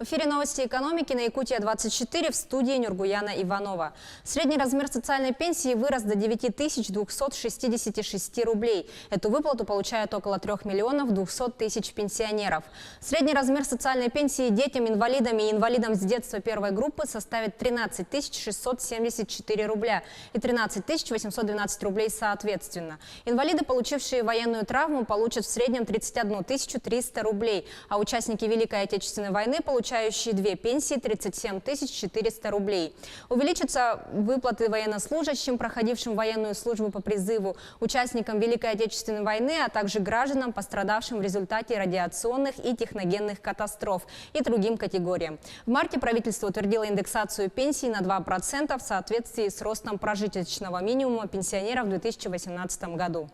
В эфире новости экономики на Якутия-24 в студии Нургуяна Иванова. Средний размер социальной пенсии вырос до 9266 рублей. Эту выплату получают около 3 миллионов 200 тысяч пенсионеров. Средний размер социальной пенсии детям, инвалидам и инвалидам с детства первой группы составит 13 674 рубля и 13 812 рублей соответственно. Инвалиды, получившие военную травму, получат в среднем 31 300 рублей, а участники Великой Отечественной войны получающие две пенсии 37 400 рублей. Увеличатся выплаты военнослужащим, проходившим военную службу по призыву, участникам Великой Отечественной войны, а также гражданам, пострадавшим в результате радиационных и техногенных катастроф и другим категориям. В марте правительство утвердило индексацию пенсий на 2% в соответствии с ростом прожиточного минимума пенсионеров в 2018 году.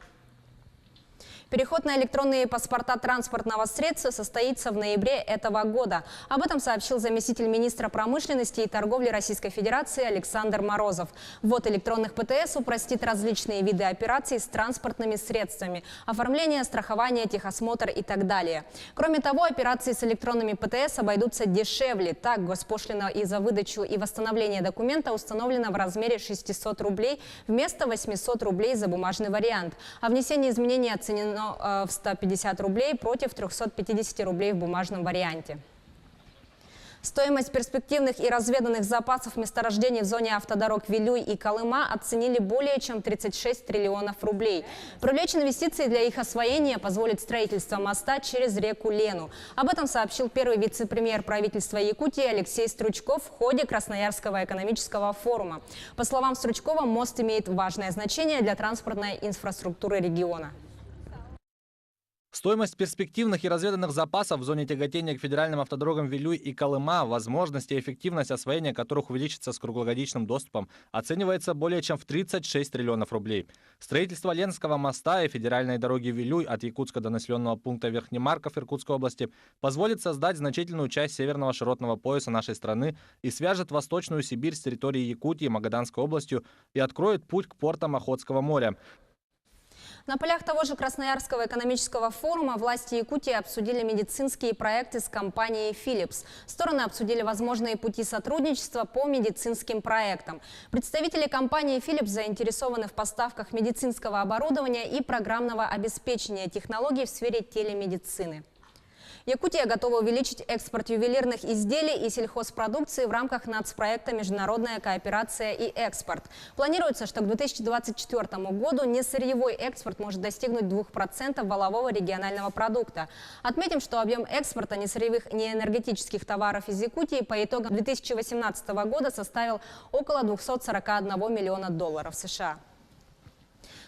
Переход на электронные паспорта транспортного средства состоится в ноябре этого года. Об этом сообщил заместитель министра промышленности и торговли Российской Федерации Александр Морозов. Ввод электронных ПТС упростит различные виды операций с транспортными средствами, оформление, страхование, техосмотр и так далее. Кроме того, операции с электронными ПТС обойдутся дешевле. Так, госпошлина и за выдачу и восстановление документа установлена в размере 600 рублей вместо 800 рублей за бумажный вариант. А внесение изменений оценено в 150 рублей против 350 рублей в бумажном варианте. Стоимость перспективных и разведанных запасов месторождений в зоне автодорог Вилюй и Колыма оценили более чем 36 триллионов рублей. Привлечь инвестиции для их освоения позволит строительство моста через реку Лену. Об этом сообщил первый вице-премьер правительства Якутии Алексей Стручков в ходе Красноярского экономического форума. По словам Стручкова, мост имеет важное значение для транспортной инфраструктуры региона. Стоимость перспективных и разведанных запасов в зоне тяготения к федеральным автодорогам Вилюй и Колыма, возможность и эффективность освоения которых увеличится с круглогодичным доступом, оценивается более чем в 36 триллионов рублей. Строительство Ленского моста и федеральной дороги Вилюй от Якутска до населенного пункта Верхнемарков Иркутской области позволит создать значительную часть северного широтного пояса нашей страны и свяжет Восточную Сибирь с территорией Якутии, Магаданской областью и откроет путь к портам Охотского моря. На полях того же Красноярского экономического форума власти Якутии обсудили медицинские проекты с компанией Philips. Стороны обсудили возможные пути сотрудничества по медицинским проектам. Представители компании Philips заинтересованы в поставках медицинского оборудования и программного обеспечения технологий в сфере телемедицины. Якутия готова увеличить экспорт ювелирных изделий и сельхозпродукции в рамках нацпроекта «Международная кооперация и экспорт». Планируется, что к 2024 году несырьевой экспорт может достигнуть 2% валового регионального продукта. Отметим, что объем экспорта несырьевых неэнергетических товаров из Якутии по итогам 2018 года составил около 241 миллиона долларов США.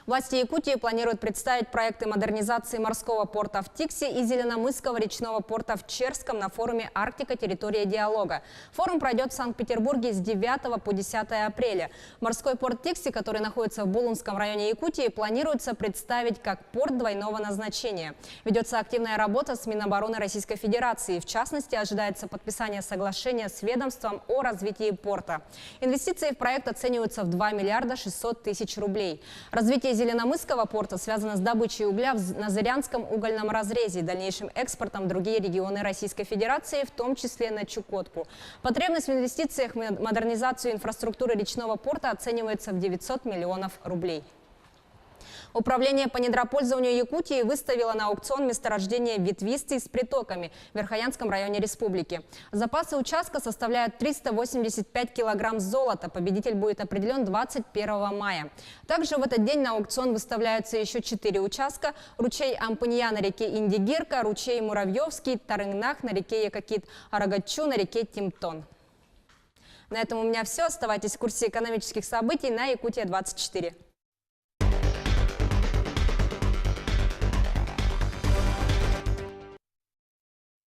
Власти Якутии планируют представить проекты модернизации морского порта в Тиксе и Зеленомысского речного порта в Черском на форуме «Арктика. Территория диалога». Форум пройдет в Санкт-Петербурге с 9 по 10 апреля. Морской порт Тикси, который находится в Булунском районе Якутии, планируется представить как порт двойного назначения. Ведется активная работа с Минобороны Российской Федерации. В частности, ожидается подписание соглашения с ведомством о развитии порта. Инвестиции в проект оцениваются в 2 миллиарда 600 тысяч рублей. Развитие Зеленомысского порта связано с добычей угля на Зырянском угольном разрезе и дальнейшим экспортом в другие регионы Российской Федерации, в том числе на Чукотку. Потребность в инвестициях в модернизацию инфраструктуры речного порта оценивается в 900 миллионов рублей. Управление по недропользованию Якутии выставило на аукцион месторождение ветвистый с притоками в Верхоянском районе республики. Запасы участка составляют 385 килограмм золота. Победитель будет определен 21 мая. Также в этот день на аукцион выставляются еще 4 участка: ручей Ампынья на реке Индигирка, ручей Муравьевский, Тарынгнах на реке Якакит, Арагатчу на реке Тимтон. На этом у меня все. Оставайтесь в курсе экономических событий на Якутия-24.